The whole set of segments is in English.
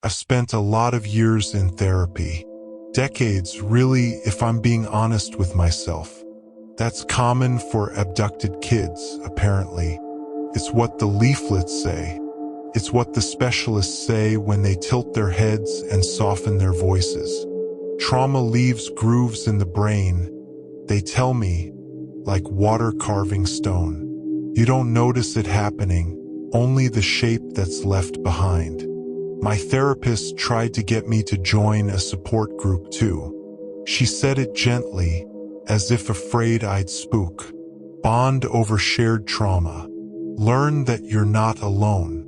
I've spent a lot of years in therapy. Decades, really, if I'm being honest with myself. That's common for abducted kids, apparently. It's what the leaflets say. It's what the specialists say when they tilt their heads and soften their voices. Trauma leaves grooves in the brain, they tell me, like water carving stone. You don't notice it happening, only the shape that's left behind. My therapist tried to get me to join a support group too. She said it gently, as if afraid I'd spook. Bond over shared trauma. Learn that you're not alone,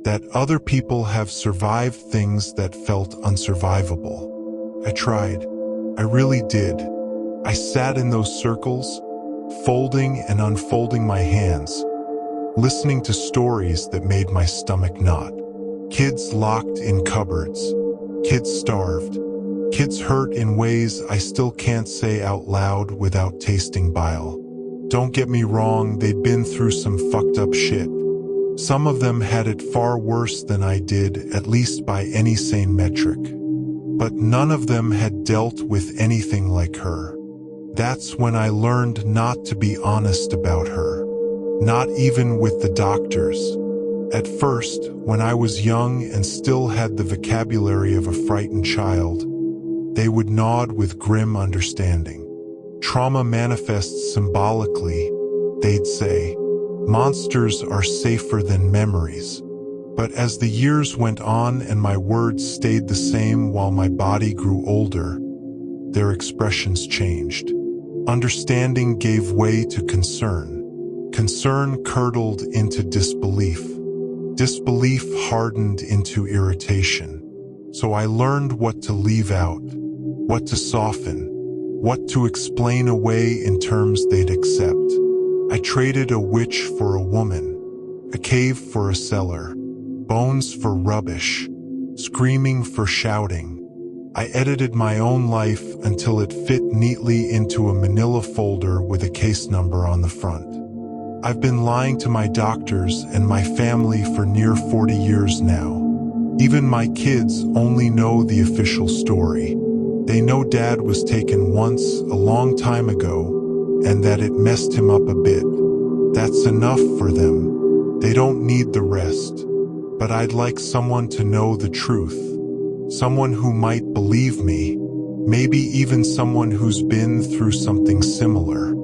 that other people have survived things that felt unsurvivable. I tried. I really did. I sat in those circles, folding and unfolding my hands, listening to stories that made my stomach knot. Kids locked in cupboards, kids starved, kids hurt in ways I still can't say out loud without tasting bile. Don't get me wrong, they'd been through some fucked up shit. Some of them had it far worse than I did, at least by any sane metric. But none of them had dealt with anything like her. That's when I learned not to be honest about her. Not even with the doctors. At first, when I was young and still had the vocabulary of a frightened child, they would nod with grim understanding. Trauma manifests symbolically, they'd say. Monsters are safer than memories. But as the years went on and my words stayed the same while my body grew older, their expressions changed. Understanding gave way to concern. Concern curdled into disbelief. Disbelief hardened into irritation. So I learned what to leave out, what to soften, what to explain away in terms they'd accept. I traded a witch for a woman, a cave for a cellar, bones for rubbish, screaming for shouting. I edited my own life until it fit neatly into a manila folder with a case number on the front. I've been lying to my doctors and my family for near 40 years now. Even my kids only know the official story. They know Dad was taken once, a long time ago, and that it messed him up a bit. That's enough for them. They don't need the rest. But I'd like someone to know the truth. Someone who might believe me. Maybe even someone who's been through something similar.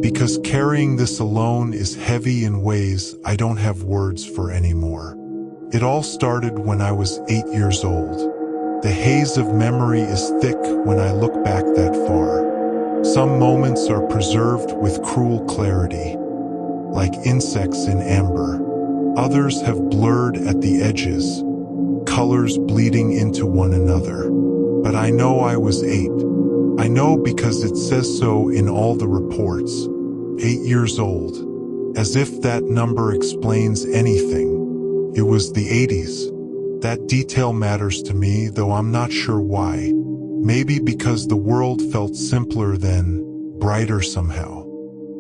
Because carrying this alone is heavy in ways I don't have words for anymore. It all started when I was 8 years old. The haze of memory is thick when I look back that far. Some moments are preserved with cruel clarity, like insects in amber. Others have blurred at the edges, colors bleeding into one another. But I know I was 8. I know because it says so in all the reports. 8 years old. As if that number explains anything. It was the 80s. That detail matters to me, though I'm not sure why. Maybe because the world felt simpler then, brighter somehow.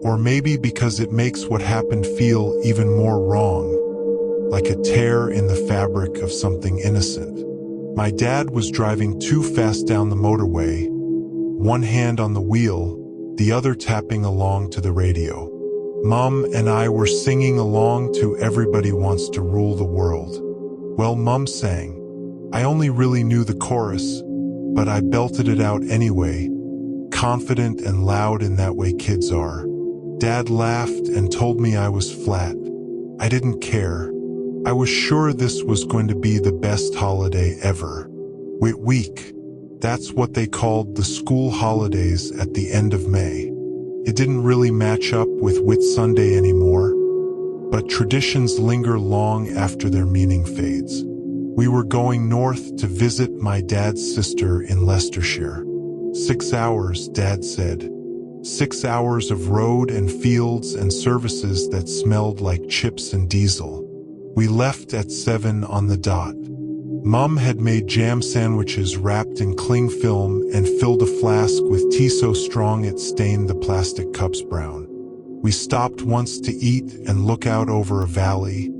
Or maybe because it makes what happened feel even more wrong. Like a tear in the fabric of something innocent. My dad was driving too fast down the motorway, one hand on the wheel, the other tapping along to the radio. Mom and I were singing along to Everybody Wants to Rule the World. Well, Mom sang. I only really knew the chorus, but I belted it out anyway, confident and loud in that way kids are. Dad laughed and told me I was flat. I didn't care. I was sure this was going to be the best holiday ever. Whit week. That's what they called the school holidays at the end of May. It didn't really match up with Whit Sunday anymore, but traditions linger long after their meaning fades. We were going north to visit my dad's sister in Leicestershire. 6 hours, Dad said. 6 hours of road and fields and services that smelled like chips and diesel. We left at 7 on the dot. Mom had made jam sandwiches wrapped in cling film and filled a flask with tea so strong it stained the plastic cups brown. We stopped once to eat and look out over a valley,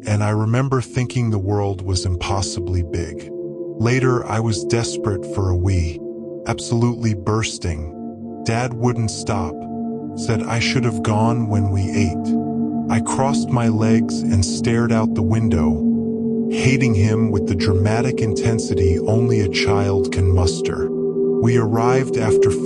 and I remember thinking the world was impossibly big. Later, I was desperate for a wee, absolutely bursting. Dad wouldn't stop, said I should have gone when we ate. I crossed my legs and stared out the window, hating him with the dramatic intensity only a child can muster. We arrived after 5,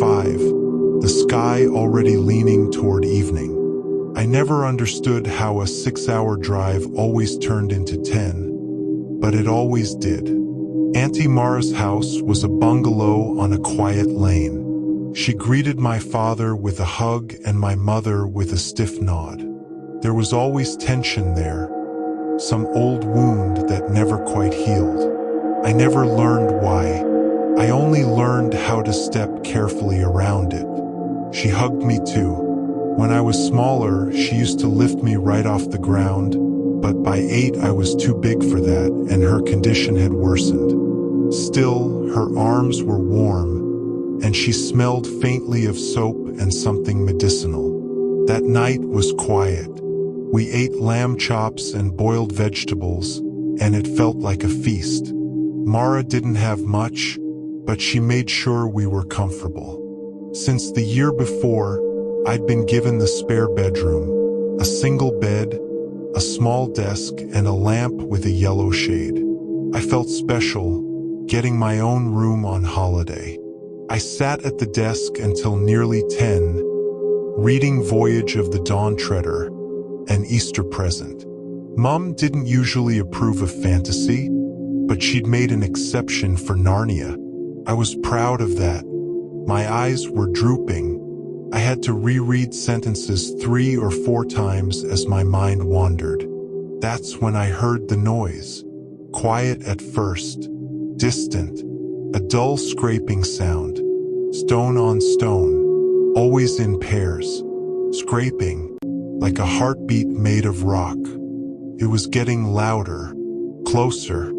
the sky already leaning toward evening. I never understood how a 6-hour drive always turned into 10, but it always did. Auntie Mara's house was a bungalow on a quiet lane. She greeted my father with a hug and my mother with a stiff nod. There was always tension there, some old wound that never quite healed. I never learned why. I only learned how to step carefully around it. She hugged me too. When I was smaller, she used to lift me right off the ground, but by 8 I was too big for that and her condition had worsened. Still, her arms were warm, and she smelled faintly of soap and something medicinal. That night was quiet. We ate lamb chops and boiled vegetables, and it felt like a feast. Mara didn't have much, but she made sure we were comfortable. Since the year before, I'd been given the spare bedroom, a single bed, a small desk, and a lamp with a yellow shade. I felt special, getting my own room on holiday. I sat at the desk until nearly 10, reading Voyage of the Dawn Treader, an Easter present. Mom didn't usually approve of fantasy, but she'd made an exception for Narnia. I was proud of that. My eyes were drooping. I had to reread sentences 3 or 4 times as my mind wandered. That's when I heard the noise. Quiet at first, distant, a dull scraping sound. Stone on stone, always in pairs, scraping, like a heartbeat made of rock. It was getting louder, closer.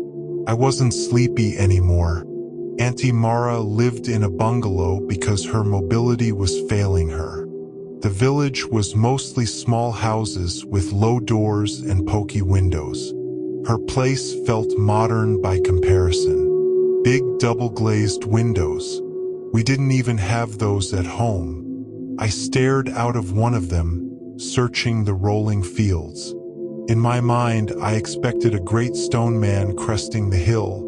I wasn't sleepy anymore. Auntie Mara lived in a bungalow because her mobility was failing her. The village was mostly small houses with low doors and pokey windows. Her place felt modern by comparison. Big double-glazed windows. We didn't even have those at home. I stared out of one of them, searching the rolling fields. In my mind, I expected a great stone man cresting the hill,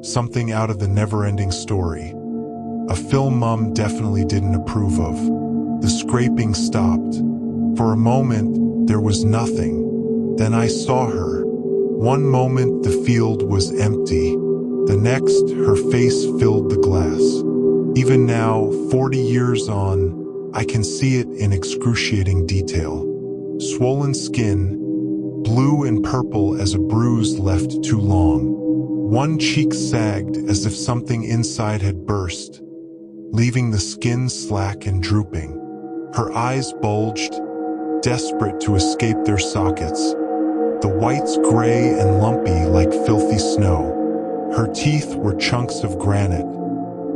something out of the never-ending story. A film Mum definitely didn't approve of. The scraping stopped. For a moment, there was nothing. Then I saw her. One moment, the field was empty. The next, her face filled the glass. Even now, 40 years on, I can see it in excruciating detail. Swollen skin, blue and purple as a bruise left too long. One cheek sagged as if something inside had burst, leaving the skin slack and drooping. Her eyes bulged, desperate to escape their sockets. The whites gray and lumpy like filthy snow. Her teeth were chunks of granite,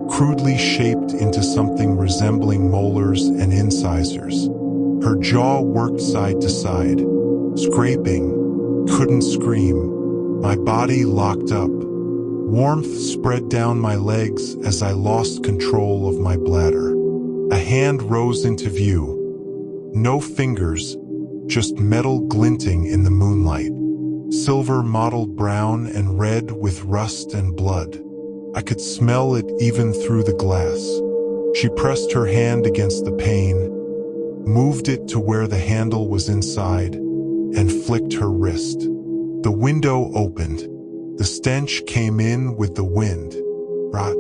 crudely shaped into something resembling molars and incisors. Her jaw worked side to side, scraping, couldn't scream. My body locked up. Warmth spread down my legs as I lost control of my bladder. A hand rose into view. No fingers, just metal glinting in the moonlight. Silver mottled brown and red with rust and blood. I could smell it even through the glass. She pressed her hand against the pane, moved it to where the handle was inside, and flicked her wrist. The window opened. The stench came in with the wind. Rot,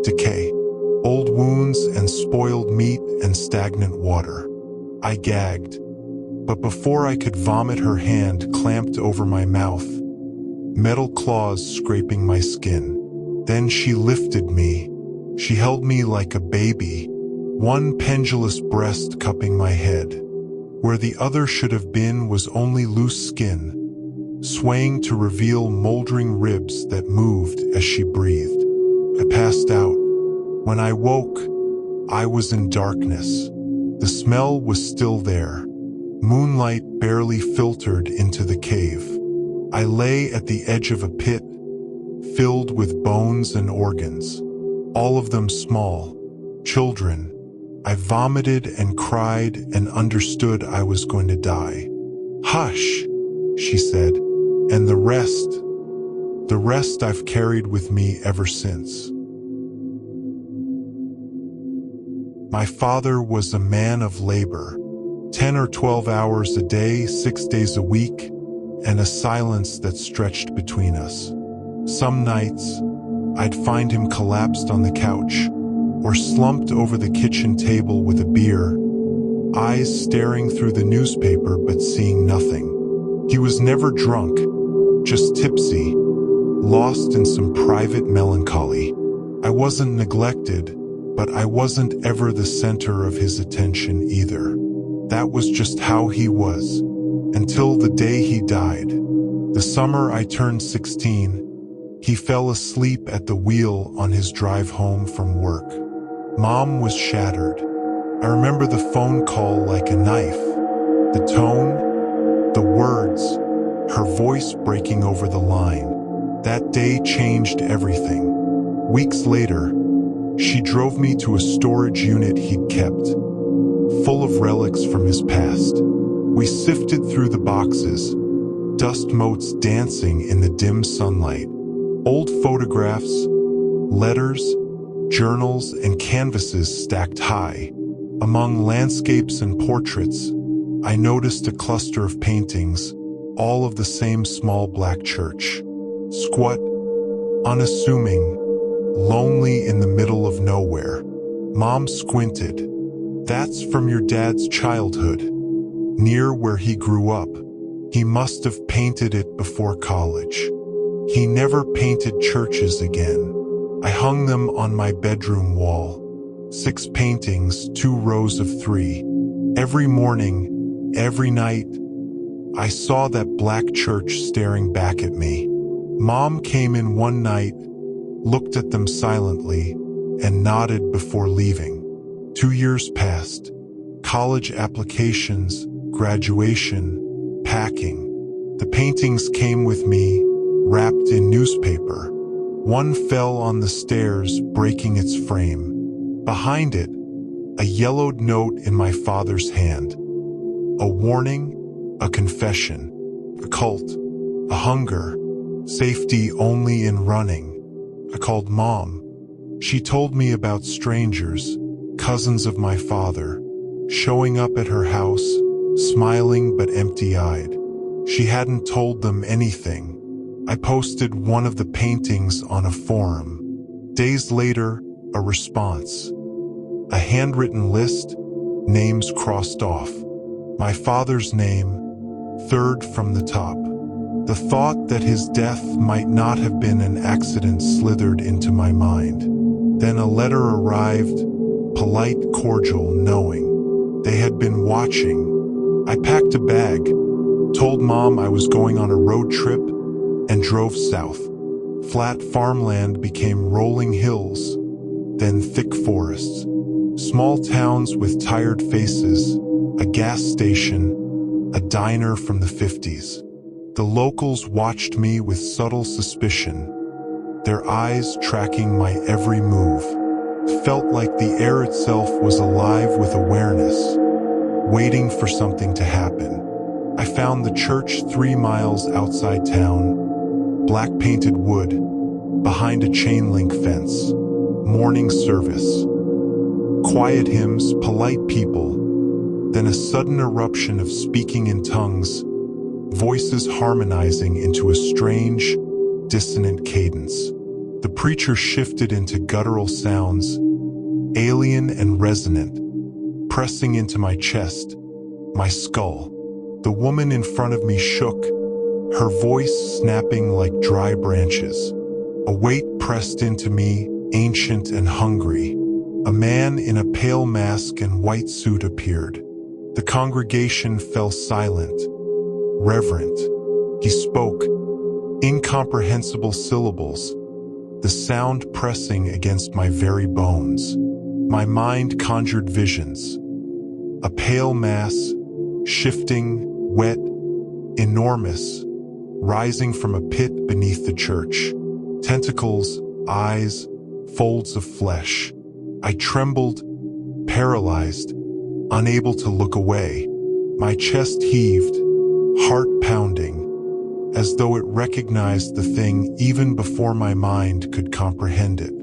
decay, old wounds and spoiled meat and stagnant water. I gagged, but before I could vomit, her hand clamped over my mouth, metal claws scraping my skin. Then she lifted me. She held me like a baby, one pendulous breast cupping my head. Where the other should have been was only loose skin, swaying to reveal moldering ribs that moved as she breathed. I passed out. When I woke, I was in darkness. The smell was still there. Moonlight barely filtered into the cave. I lay at the edge of a pit, filled with bones and organs, all of them small, children. I vomited and cried and understood I was going to die. "Hush," she said, "and the rest I've carried with me ever since." My father was a man of labor, 10 or 12 hours a day, 6 days a week, and a silence that stretched between us. Some nights, I'd find him collapsed on the couch, or slumped over the kitchen table with a beer, eyes staring through the newspaper but seeing nothing. He was never drunk, just tipsy, lost in some private melancholy. I wasn't neglected, but I wasn't ever the center of his attention either. That was just how he was, until the day he died. The summer I turned 16, he fell asleep at the wheel on his drive home from work. Mom was shattered. I remember the phone call like a knife. The tone, the words, her voice breaking over the line. That day changed everything. Weeks later, she drove me to a storage unit he'd kept, full of relics from his past. We sifted through the boxes, dust motes dancing in the dim sunlight. Old photographs, letters, journals, and canvases stacked high. Among landscapes and portraits, I noticed a cluster of paintings, all of the same small black church. Squat, unassuming, lonely in the middle of nowhere. Mom squinted. "That's from your dad's childhood, near where he grew up. He must have painted it before college. He never painted churches again." I hung them on my bedroom wall. 6 paintings, 2 rows of 3. Every morning, every night, I saw that black church staring back at me. Mom came in one night, looked at them silently, and nodded before leaving. 2 years passed. College applications, graduation, packing. The paintings came with me, wrapped in newspaper. One fell on the stairs, breaking its frame. Behind it, a yellowed note in my father's hand. A warning, a confession, a cult, a hunger, safety only in running. I called Mom. She told me about strangers, cousins of my father, showing up at her house, smiling but empty-eyed. She hadn't told them anything. I posted one of the paintings on a forum. Days later, a response. A handwritten list, names crossed off. My father's name, 3rd from the top. The thought that his death might not have been an accident slithered into my mind. Then a letter arrived, polite, cordial, knowing. They had been watching. I packed a bag, told Mom I was going on a road trip, and drove south. Flat farmland became rolling hills, then thick forests. Small towns with tired faces, a gas station, a diner from the 50s. The locals watched me with subtle suspicion, their eyes tracking my every move. Felt like the air itself was alive with awareness, waiting for something to happen. I found the church 3 miles outside town, black painted wood, behind a chain link fence. Morning service. Quiet hymns, polite people, then a sudden eruption of speaking in tongues, voices harmonizing into a strange, dissonant cadence. The preacher shifted into guttural sounds, alien and resonant, pressing into my chest, my skull. The woman in front of me shook, her voice snapping like dry branches. A weight pressed into me, ancient and hungry. A man in a pale mask and white suit appeared. The congregation fell silent, reverent. He spoke, incomprehensible syllables, the sound pressing against my very bones. My mind conjured visions. A pale mass, shifting, wet, enormous, rising from a pit beneath the church. Tentacles, eyes, folds of flesh. I trembled, paralyzed, unable to look away. My chest heaved, heart pounding, as though it recognized the thing even before my mind could comprehend it.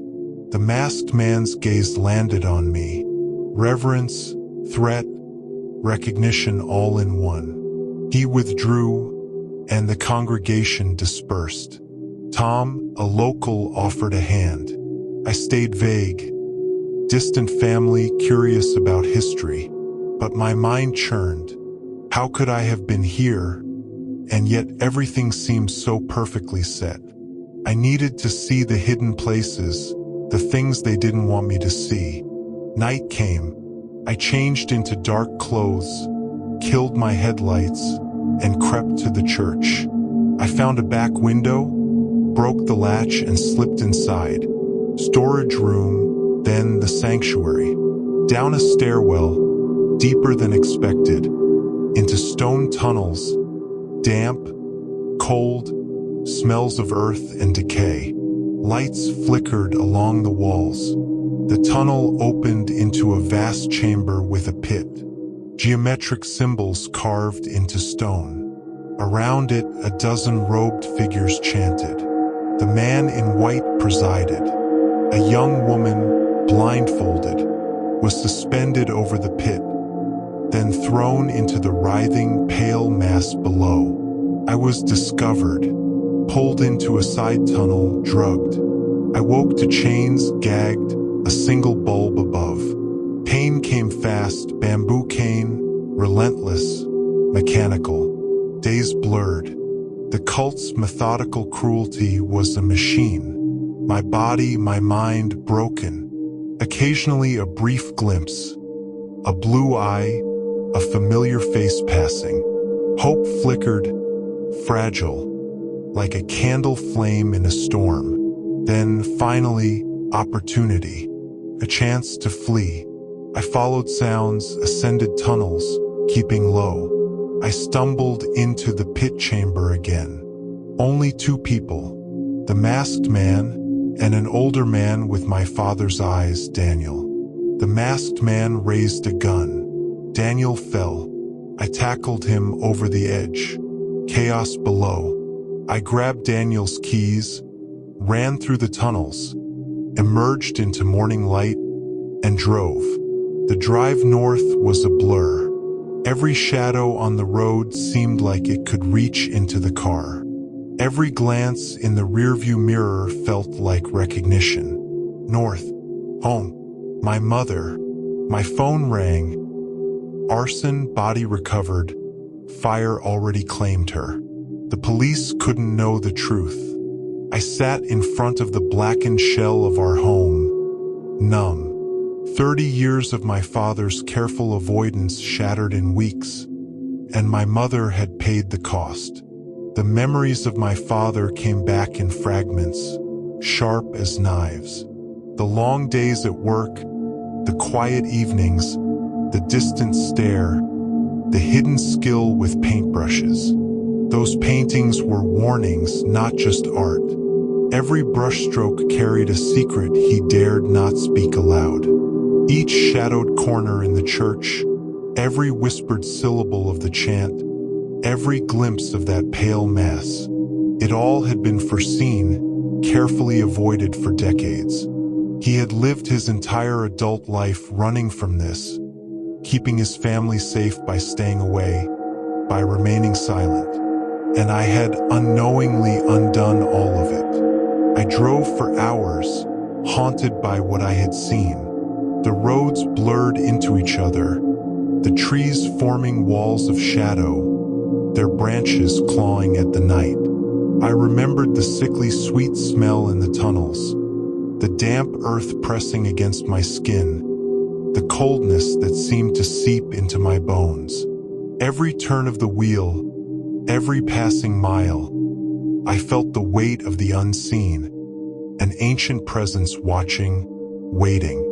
The masked man's gaze landed on me. Reverence, threat, recognition all in one. He withdrew, and the congregation dispersed. Tom, a local, offered a hand. I stayed vague. Distant family, curious about history. But my mind churned. How could I have been here? And yet everything seemed so perfectly set. I needed to see the hidden places, the things they didn't want me to see. Night came. I changed into dark clothes, killed my headlights, and crept to the church. I found a back window, broke the latch and slipped inside. Storage room, then the sanctuary. Down a stairwell, deeper than expected, into stone tunnels, damp, cold, smells of earth and decay. Lights flickered along the walls. The tunnel opened into a vast chamber with a pit. Geometric symbols carved into stone. Around it, a dozen robed figures chanted. The man in white presided. A young woman, blindfolded, was suspended over the pit, then thrown into the writhing, pale mass below. I was discovered, pulled into a side tunnel, drugged. I woke to chains, gagged, a single bulb above. Pain came fast, bamboo cane, relentless, mechanical. Days blurred. The cult's methodical cruelty was a machine. My body, my mind, broken. Occasionally a brief glimpse. A blue eye, a familiar face passing. Hope flickered, fragile, like a candle flame in a storm. Then, finally, opportunity. A chance to flee. I followed sounds, ascended tunnels, keeping low. I stumbled into the pit chamber again. Only two people. The masked man and an older man with my father's eyes, Daniel. The masked man raised a gun. Daniel fell. I tackled him over the edge. Chaos below. I grabbed Daniel's keys, ran through the tunnels, emerged into morning light, and drove. The drive north was a blur. Every shadow on the road seemed like it could reach into the car. Every glance in the rearview mirror felt like recognition. North. Home. My mother. My phone rang. Arson, body recovered. Fire already claimed her. The police couldn't know the truth. I sat in front of the blackened shell of our home, numb. 30 years of my father's careful avoidance shattered in weeks, and my mother had paid the cost. The memories of my father came back in fragments, sharp as knives. The long days at work, the quiet evenings, the distant stare, the hidden skill with paintbrushes. Those paintings were warnings, not just art. Every brushstroke carried a secret he dared not speak aloud. Each shadowed corner in the church, every whispered syllable of the chant, every glimpse of that pale mass. It all had been foreseen, carefully avoided for decades. He had lived his entire adult life running from this, keeping his family safe by staying away, by remaining silent. And I had unknowingly undone all of it. I drove for hours, haunted by what I had seen. The roads blurred into each other, the trees forming walls of shadow, their branches clawing at the night. I remembered the sickly sweet smell in the tunnels, the damp earth pressing against my skin, the coldness that seemed to seep into my bones. Every turn of the wheel, every passing mile, I felt the weight of the unseen, an ancient presence watching, waiting.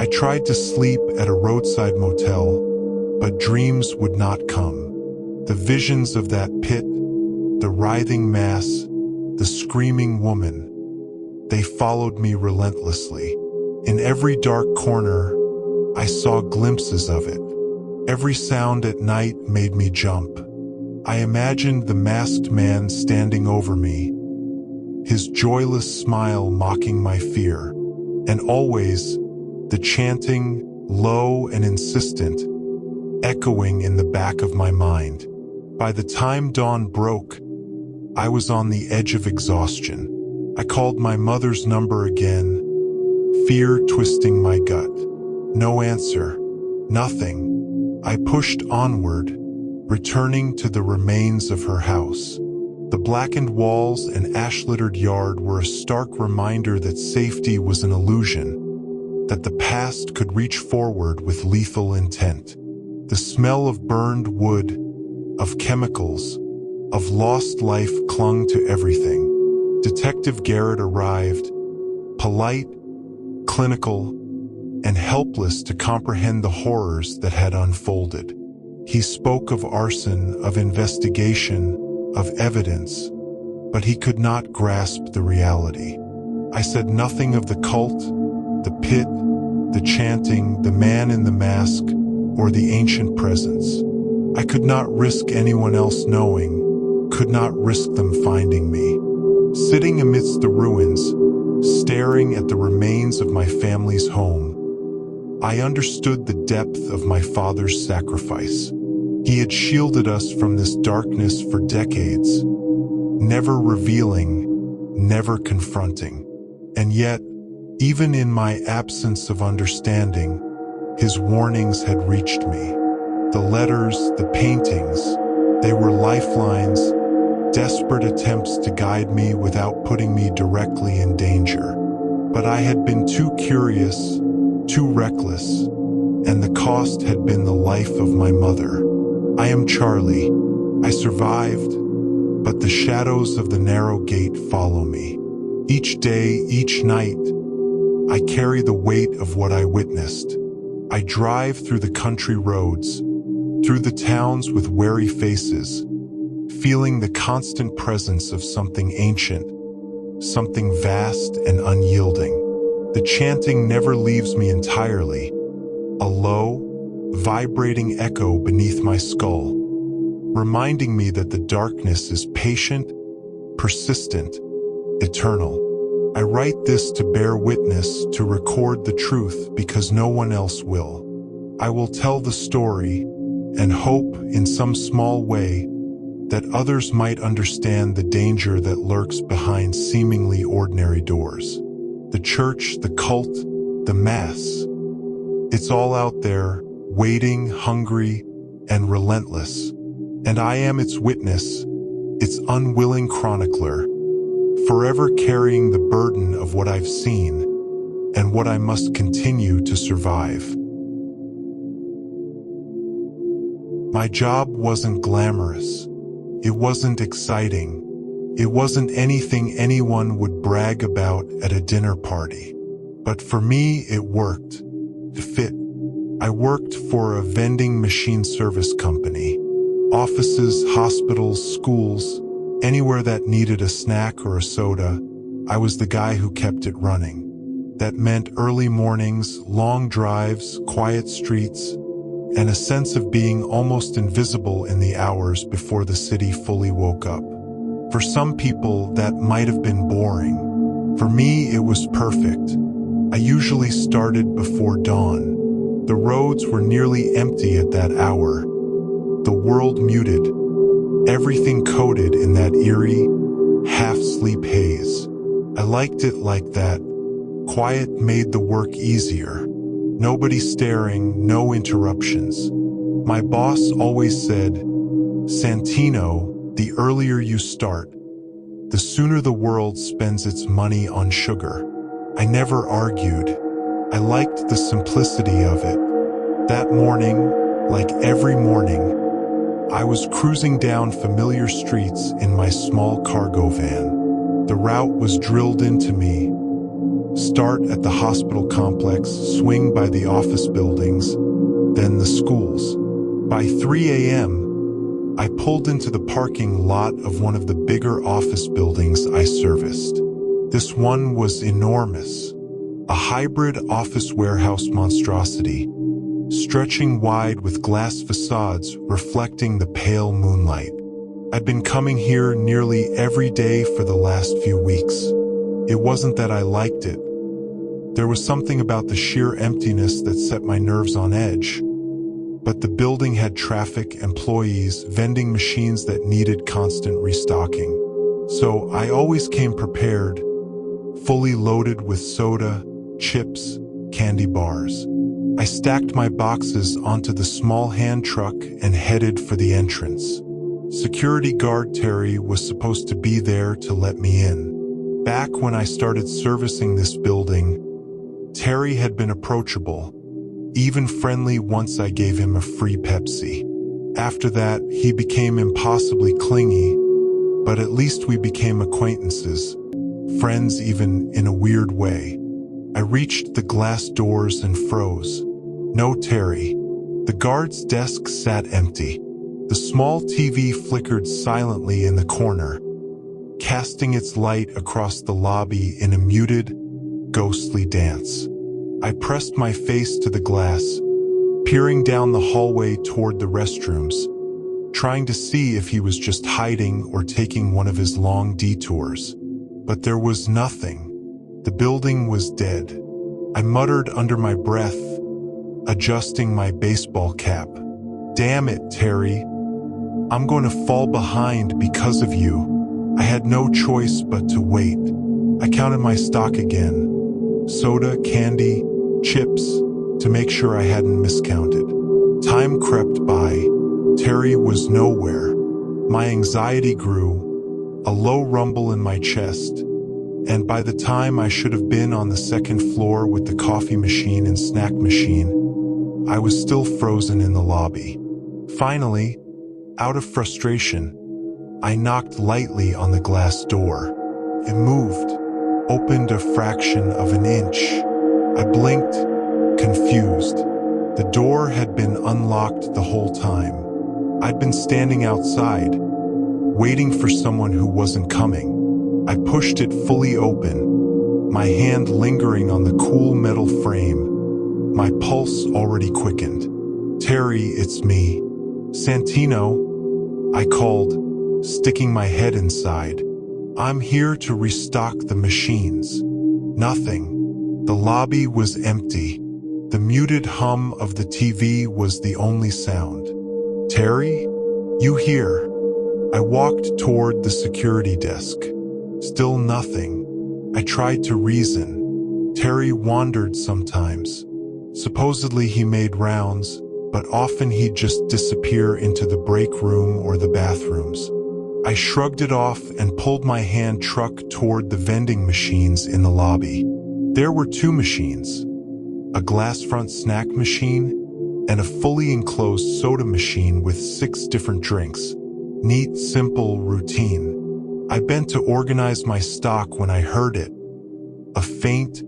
I tried to sleep at a roadside motel, but dreams would not come. The visions of that pit, the writhing mass, the screaming woman, They followed me relentlessly. In every dark corner, I saw glimpses of it. Every sound at night made me jump. I imagined the masked man standing over me, his joyless smile mocking my fear, and always the chanting, low and insistent, echoing in the back of my mind. By the time dawn broke, I was on the edge of exhaustion. I called my mother's number again, fear twisting my gut. No answer. Nothing. I pushed onward, returning to the remains of her house. The blackened walls and ash-littered yard were a stark reminder that safety was an illusion, that the past could reach forward with lethal intent. The smell of burned wood, of chemicals, of lost life clung to everything. Detective Garrett arrived, polite, clinical, and helpless to comprehend the horrors that had unfolded. He spoke of arson, of investigation, of evidence, but he could not grasp the reality. I said nothing of the cult, the pit, the chanting, the man in the mask, or the ancient presence. I could not risk anyone else knowing, could not risk them finding me. Sitting amidst the ruins, staring at the remains of my family's home, I understood the depth of my father's sacrifice. He had shielded us from this darkness for decades, never revealing, never confronting. And yet, even in my absence of understanding, his warnings had reached me. The letters, the paintings, they were lifelines, desperate attempts to guide me without putting me directly in danger. But I had been too curious, too reckless, and the cost had been the life of my mother. I am Charlie. I survived, but the shadows of the narrow gate follow me. Each day, each night, I carry the weight of what I witnessed. I drive through the country roads, through the towns with wary faces, feeling the constant presence of something ancient, something vast and unyielding. The chanting never leaves me entirely, a low, vibrating echo beneath my skull, reminding me that the darkness is patient, persistent, eternal. I write this to bear witness, to record the truth because no one else will. I will tell the story and hope in some small way that others might understand the danger that lurks behind seemingly ordinary doors. The church, the cult, the mass. It's all out there, waiting, hungry, and relentless. And I am its witness, its unwilling chronicler, forever carrying the burden of what I've seen and what I must continue to survive. My job wasn't glamorous. It wasn't exciting. It wasn't anything anyone would brag about at a dinner party. But for me, it worked. It fit. I worked for a vending machine service company. Offices, hospitals, schools, anywhere that needed a snack or a soda, I was the guy who kept it running. That meant early mornings, long drives, quiet streets, and a sense of being almost invisible in the hours before the city fully woke up. For some people, that might have been boring. For me, it was perfect. I usually started before dawn. The roads were nearly empty at that hour. The world muted, everything coated in that eerie, half-sleep haze. I liked it like that. Quiet made the work easier. Nobody staring, no interruptions. My boss always said, "Santino, the earlier you start, the sooner the world spends its money on sugar." I never argued. I liked the simplicity of it. That morning, like every morning, I was cruising down familiar streets in my small cargo van. The route was drilled into me. Start at the hospital complex, swing by the office buildings, then the schools. By 3 a.m., I pulled into the parking lot of one of the bigger office buildings I serviced. This one was enormous, a hybrid office warehouse monstrosity, stretching wide with glass facades reflecting the pale moonlight. I'd been coming here nearly every day for the last few weeks. It wasn't that I liked it. There was something about the sheer emptiness that set my nerves on edge. But the building had traffic, employees, vending machines that needed constant restocking. So I always came prepared, fully loaded with soda, chips, candy bars. I stacked my boxes onto the small hand truck and headed for the entrance. Security guard Terry was supposed to be there to let me in. Back when I started servicing this building, Terry had been approachable, even friendly once I gave him a free Pepsi. After that, he became impossibly clingy, but at least we became acquaintances, friends even in a weird way. I reached the glass doors and froze. No Terry. The guard's desk sat empty. The small TV flickered silently in the corner, casting its light across the lobby in a muted, ghostly dance. I pressed my face to the glass, peering down the hallway toward the restrooms, trying to see if he was just hiding or taking one of his long detours. But there was nothing. The building was dead. I muttered under my breath, adjusting my baseball cap. Damn it, Terry. I'm going to fall behind because of you. I had no choice but to wait. I counted my stock again. Soda, candy, chips, to make sure I hadn't miscounted. Time crept by. Terry was nowhere. My anxiety grew, a low rumble in my chest, and by the time I should have been on the second floor with the coffee machine and snack machine, I was still frozen in the lobby. Finally, out of frustration, I knocked lightly on the glass door. It moved, opened a fraction of an inch. I blinked, confused. The door had been unlocked the whole time. I'd been standing outside, waiting for someone who wasn't coming. I pushed it fully open, my hand lingering on the cool metal frame, my pulse already quickened. Terry, it's me. Santino, I called, sticking my head inside. I'm here to restock the machines. Nothing. The lobby was empty. The muted hum of the TV was the only sound. Terry? You here? I walked toward the security desk. Still nothing. I tried to reason. Terry wandered sometimes. Supposedly he made rounds, but often he'd just disappear into the break room or the bathrooms. I shrugged it off and pulled my hand truck toward the vending machines in the lobby. There were two machines, a glass front snack machine and a fully enclosed soda machine with 6 different drinks. Neat, simple, routine. I bent to organize my stock when I heard it. A faint,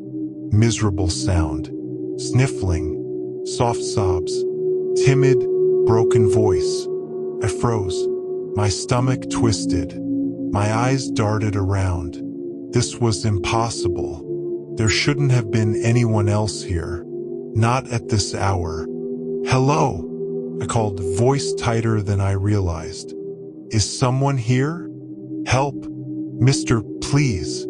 miserable sound. Sniffling, soft sobs, timid, broken voice. I froze. My stomach twisted. My eyes darted around. This was impossible. There shouldn't have been anyone else here. Not at this hour. Hello, I called, voice tighter than I realized. Is someone here? Help, mister, please.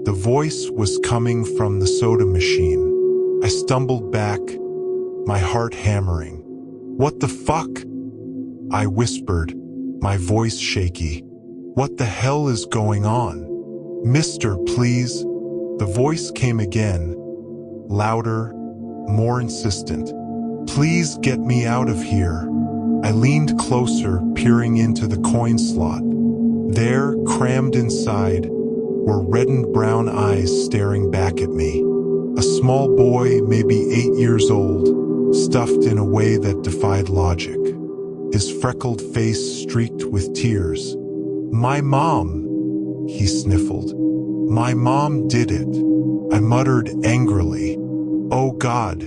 The voice was coming from the soda machine. I stumbled back, my heart hammering. What the fuck? I whispered, my voice shaky. What the hell is going on? Mister, please. The voice came again, louder, more insistent. Please get me out of here. I leaned closer, peering into the coin slot. There, crammed inside, were reddened brown eyes staring back at me. A small boy, maybe 8 years old, stuffed in a way that defied logic. His freckled face streaked with tears. My mom, he sniffled. My mom did it. I muttered angrily. Oh God.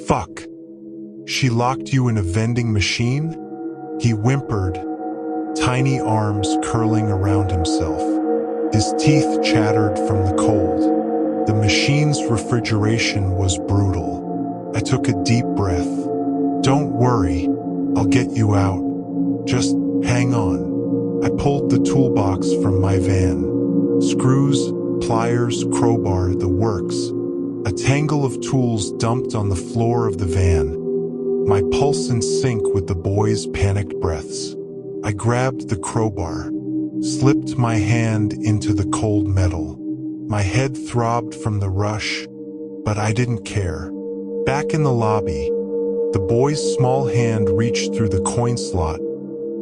Fuck. She locked you in a vending machine? He whimpered, tiny arms curling around himself. His teeth chattered from the cold. The machine's refrigeration was brutal. I took a deep breath. "Don't worry, I'll get you out. Just hang on." I pulled the toolbox from my van. Screws, pliers, crowbar, the works. A tangle of tools dumped on the floor of the van. My pulse in sync with the boys' panicked breaths. I grabbed the crowbar, slipped my hand into the cold metal. My head throbbed from the rush, but I didn't care. Back in the lobby, the boy's small hand reached through the coin slot,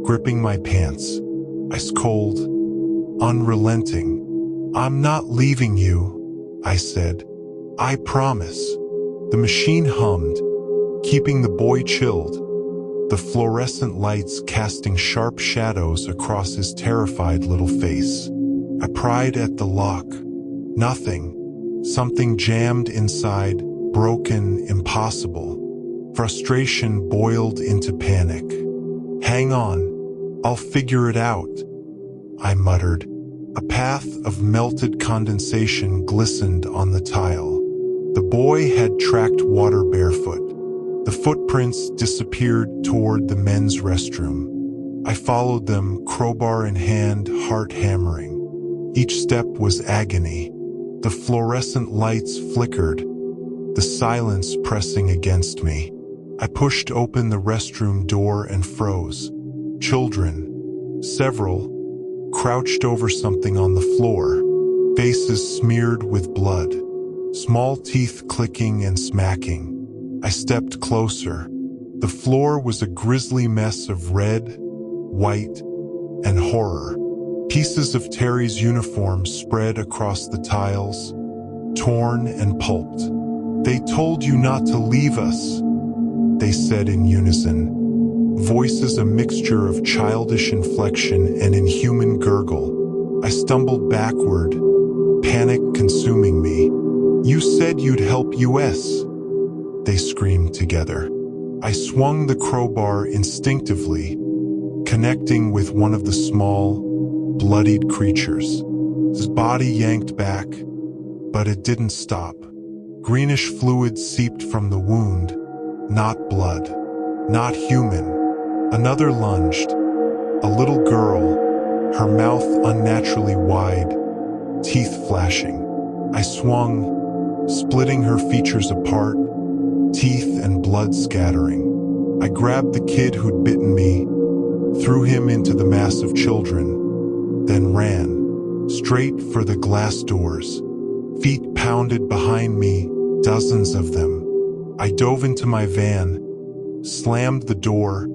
gripping my pants. Ice cold, unrelenting. "I'm not leaving you," I said. "I promise." The machine hummed, keeping the boy chilled, the fluorescent lights casting sharp shadows across his terrified little face. I pried at the lock. Nothing. Something jammed inside, broken, impossible. Frustration boiled into panic. "Hang on, I'll figure it out," I muttered. A path of melted condensation glistened on the tile. The boy had tracked water barefoot. The footprints disappeared toward the men's restroom. I followed them, crowbar in hand, heart hammering. Each step was agony. The fluorescent lights flickered, the silence pressing against me. I pushed open the restroom door and froze. Children, several, crouched over something on the floor, faces smeared with blood, small teeth clicking and smacking. I stepped closer. The floor was a grisly mess of red, white, and horror. Pieces of Terry's uniform spread across the tiles, torn and pulped. "They told you not to leave us," they said in unison. Voices a mixture of childish inflection and inhuman gurgle. I stumbled backward, panic consuming me. "You said you'd help us," they screamed together. I swung the crowbar instinctively, connecting with one of the small, bloodied creatures. His body yanked back, but it didn't stop. Greenish fluid seeped from the wound, not blood, not human. Another lunged. A little girl, her mouth unnaturally wide, teeth flashing. I swung, splitting her features apart, teeth and blood scattering. I grabbed the kid who'd bitten me, threw him into the mass of children, then ran, straight for the glass doors. Feet pounded behind me, dozens of them. I dove into my van, slammed the door,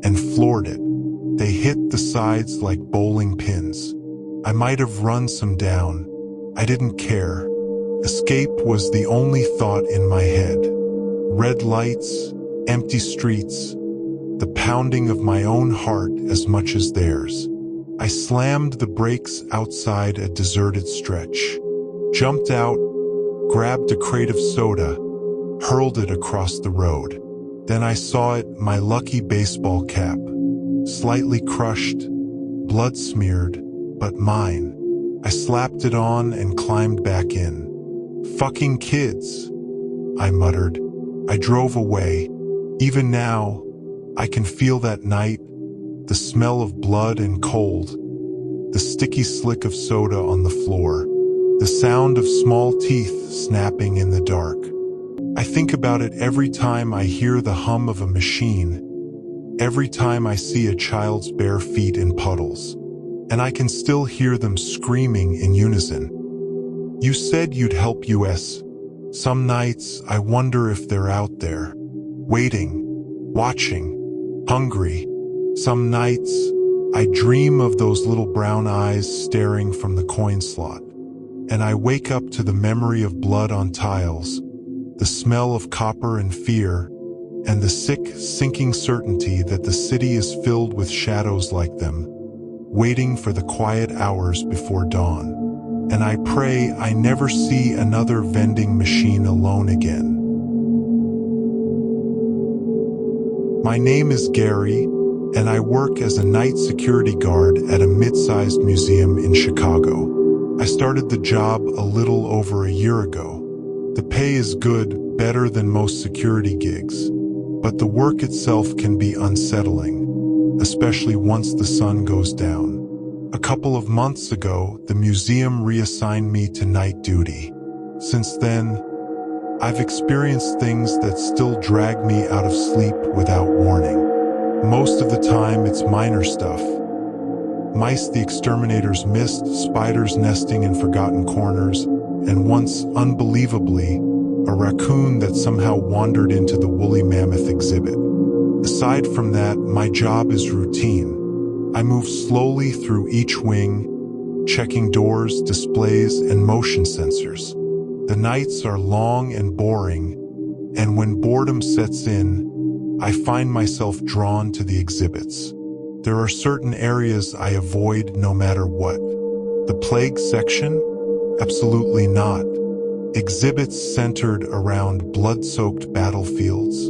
and floored it. They hit the sides like bowling pins. I might have run some down. I didn't care. Escape was the only thought in my head. Red lights, empty streets, the pounding of my own heart as much as theirs. I slammed the brakes outside a deserted stretch, jumped out, grabbed a crate of soda, hurled it across the road. Then I saw it, my lucky baseball cap, slightly crushed, blood smeared, but mine. I slapped it on and climbed back in. "Fucking kids," I muttered. I drove away. Even now, I can feel that night, the smell of blood and cold, the sticky slick of soda on the floor, the sound of small teeth snapping in the dark. I think about it every time I hear the hum of a machine, every time I see a child's bare feet in puddles, and I can still hear them screaming in unison. "You said you'd help us." Some nights I wonder if they're out there, waiting, watching, hungry. Some nights I dream of those little brown eyes staring from the coin slot, and I wake up to the memory of blood on tiles, the smell of copper and fear, and the sick, sinking certainty that the city is filled with shadows like them, waiting for the quiet hours before dawn. And I pray I never see another vending machine alone again. My name is Gary, and I work as a night security guard at a mid-sized museum in Chicago. I started the job a little over a year ago. The pay is good, better than most security gigs, but the work itself can be unsettling, especially once the sun goes down. A couple of months ago, the museum reassigned me to night duty. Since then, I've experienced things that still drag me out of sleep without warning. Most of the time, it's minor stuff. Mice the exterminators missed, spiders nesting in forgotten corners, and once, unbelievably, a raccoon that somehow wandered into the woolly mammoth exhibit. Aside from that, my job is routine. I move slowly through each wing, checking doors, displays, and motion sensors. The nights are long and boring, and when boredom sets in, I find myself drawn to the exhibits. There are certain areas I avoid no matter what. The plague section? Absolutely not. Exhibits centered around blood-soaked battlefields?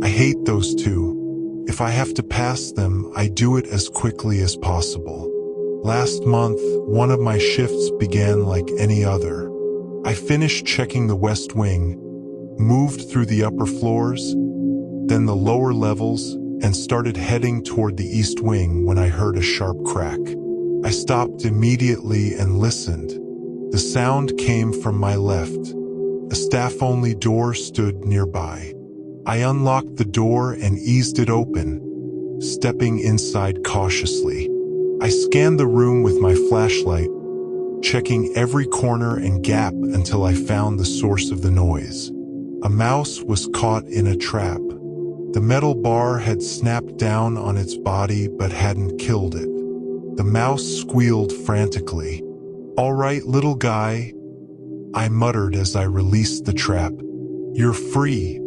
I hate those too. If I have to pass them, I do it as quickly as possible. Last month, one of my shifts began like any other. I finished checking the West Wing, moved through the upper floors, then the lower levels, and started heading toward the East Wing when I heard a sharp crack. I stopped immediately and listened. The sound came from my left. A staff-only door stood nearby. I unlocked the door and eased it open, stepping inside cautiously. I scanned the room with my flashlight, checking every corner and gap until I found the source of the noise. A mouse was caught in a trap. The metal bar had snapped down on its body but hadn't killed it. The mouse squealed frantically. "All right, little guy," I muttered as I released the trap. "You're free,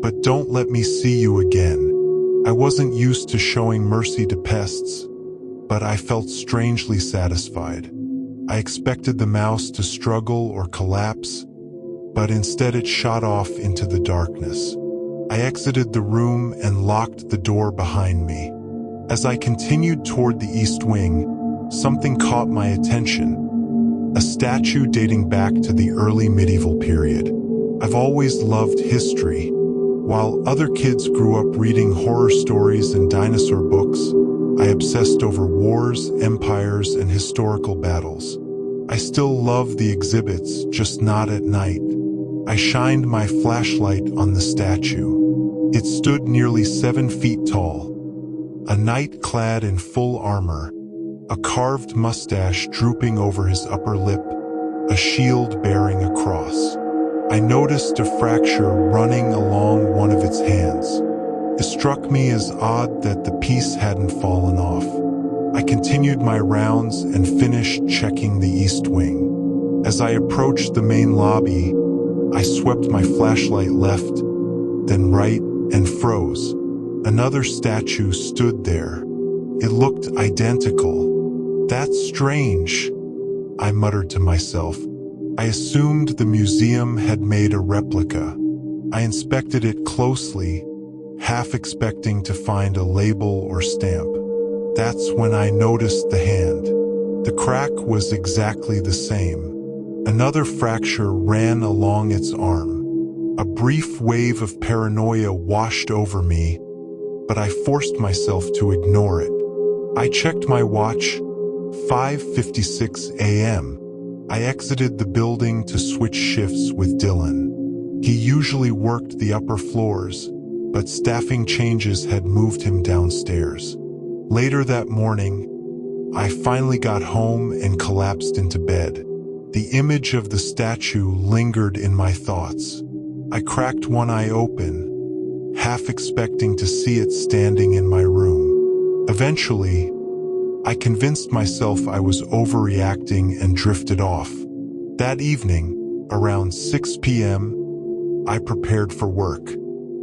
but don't let me see you again." I wasn't used to showing mercy to pests, but I felt strangely satisfied. I expected the mouse to struggle or collapse, but instead it shot off into the darkness. I exited the room and locked the door behind me. As I continued toward the East Wing, something caught my attention. A statue dating back to the early medieval period. I've always loved history. While other kids grew up reading horror stories and dinosaur books, I obsessed over wars, empires, and historical battles. I still love the exhibits, just not at night. I shined my flashlight on the statue. It stood nearly 7 feet tall, a knight clad in full armor, a carved mustache drooping over his upper lip, a shield bearing a cross. I noticed a fracture running along one of its hands. It struck me as odd that the piece hadn't fallen off. I continued my rounds and finished checking the East Wing. As I approached the main lobby, I swept my flashlight left, then right, and froze. Another statue stood there. It looked identical. "That's strange," I muttered to myself. I assumed the museum had made a replica. I inspected it closely, half expecting to find a label or stamp. That's when I noticed the hand. The crack was exactly the same. Another fracture ran along its arm. A brief wave of paranoia washed over me, but I forced myself to ignore it. I checked my watch, 5:56 a.m. I exited the building to switch shifts with Dylan. He usually worked the upper floors, but staffing changes had moved him downstairs. Later that morning, I finally got home and collapsed into bed. The image of the statue lingered in my thoughts. I cracked one eye open, half expecting to see it standing in my room. Eventually, I convinced myself I was overreacting and drifted off. That evening, around 6 p.m., I prepared for work.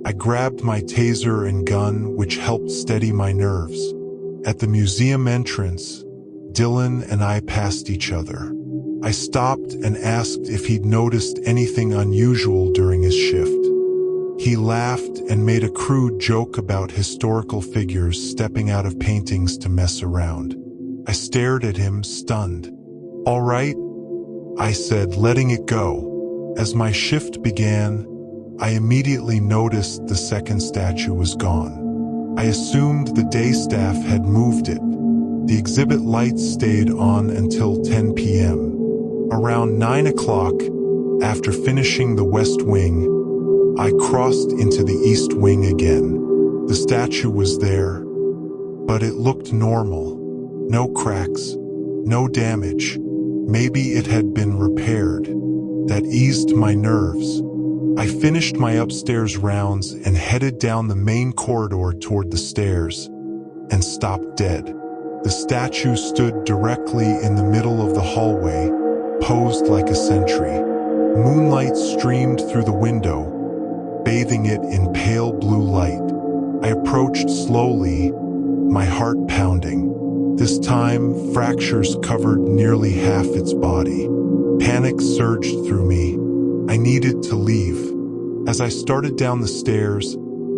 I grabbed my taser and gun, which helped steady my nerves. At the museum entrance, Dylan and I passed each other. I stopped and asked if he'd noticed anything unusual during his shift. He laughed and made a crude joke about historical figures stepping out of paintings to mess around. I stared at him, stunned. "All right," I said, letting it go. As my shift began, I immediately noticed the second statue was gone. I assumed the day staff had moved it. The exhibit lights stayed on until 10 p.m. Around 9 o'clock, after finishing the west wing, I crossed into the east wing again. The statue was there, but it looked normal. No cracks, no damage. Maybe it had been repaired. That eased my nerves. I finished my upstairs rounds and headed down the main corridor toward the stairs, and stopped dead. The statue stood directly in the middle of the hallway, posed like a sentry. Moonlight streamed through the window, bathing it in pale blue light. I approached slowly, my heart pounding. This time, fractures covered nearly half its body. Panic surged through me. I needed to leave. As I started down the stairs,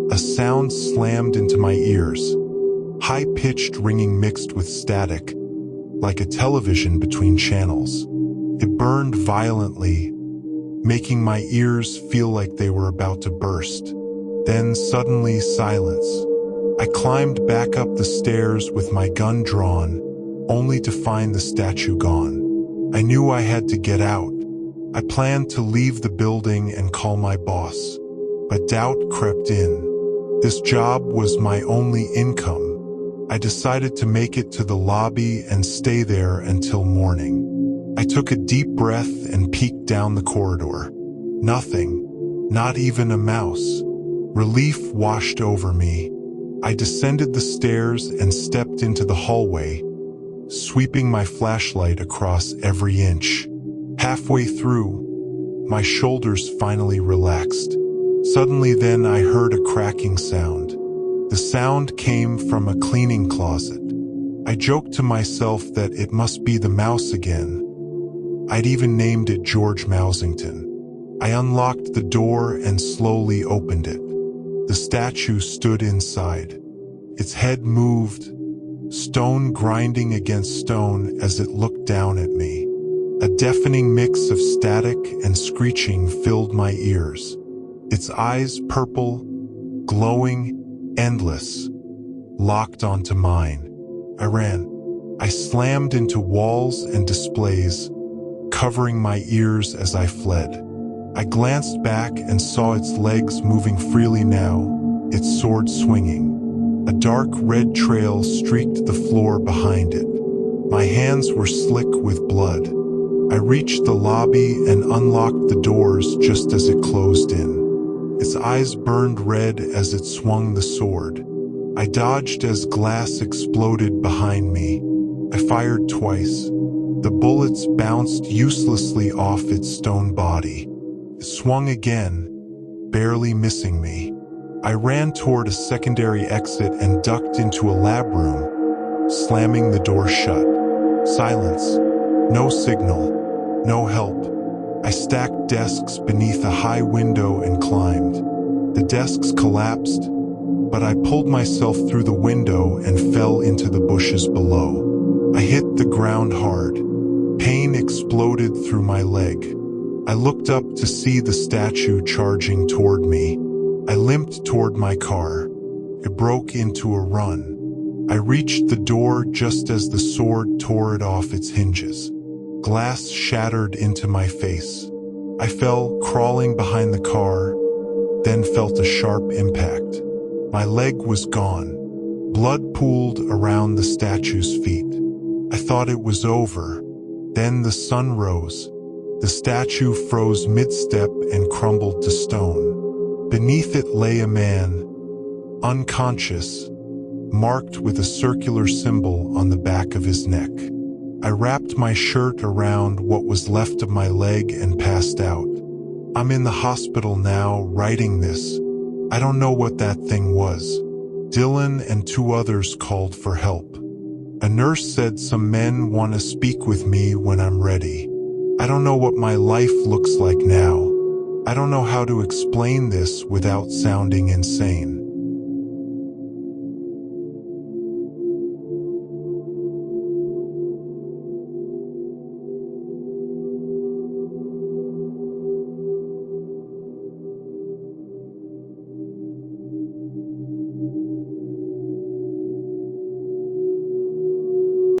a sound slammed into my ears. High-pitched ringing mixed with static, like a television between channels. It burned violently, making my ears feel like they were about to burst. Then suddenly silence. I climbed back up the stairs with my gun drawn, only to find the statue gone. I knew I had to get out. I planned to leave the building and call my boss, but doubt crept in. This job was my only income. I decided to make it to the lobby and stay there until morning. I took a deep breath and peeked down the corridor. Nothing, not even a mouse. Relief washed over me. I descended the stairs and stepped into the hallway, sweeping my flashlight across every inch. Halfway through, my shoulders finally relaxed. Suddenly then I heard a cracking sound. The sound came from a cleaning closet. I joked to myself that it must be the mouse again. I'd even named it George Mousington. I unlocked the door and slowly opened it. The statue stood inside. Its head moved, stone grinding against stone as it looked down at me. A deafening mix of static and screeching filled my ears. Its eyes, purple, glowing, endless, locked onto mine. I ran. I slammed into walls and displays, covering my ears as I fled. I glanced back and saw its legs moving freely now, its sword swinging. A dark red trail streaked the floor behind it. My hands were slick with blood. I reached the lobby and unlocked the doors just as it closed in. Its eyes burned red as it swung the sword. I dodged as glass exploded behind me. I fired twice. The bullets bounced uselessly off its stone body. It swung again, barely missing me. I ran toward a secondary exit and ducked into a lab room, slamming the door shut. Silence. No signal. No help. I stacked desks beneath a high window and climbed. The desks collapsed, but I pulled myself through the window and fell into the bushes below. I hit the ground hard. Pain exploded through my leg. I looked up to see the statue charging toward me. I limped toward my car. It broke into a run. I reached the door just as the sword tore it off its hinges. Glass shattered into my face. I fell, crawling behind the car, then felt a sharp impact. My leg was gone. Blood pooled around the statue's feet. I thought it was over. Then the sun rose. The statue froze mid-step and crumbled to stone. Beneath it lay a man, unconscious, marked with a circular symbol on the back of his neck. I wrapped my shirt around what was left of my leg and passed out. I'm in the hospital now, writing this. I don't know what that thing was. Dylan and 2 others called for help. A nurse said some men want to speak with me when I'm ready. I don't know what my life looks like now. I don't know how to explain this without sounding insane.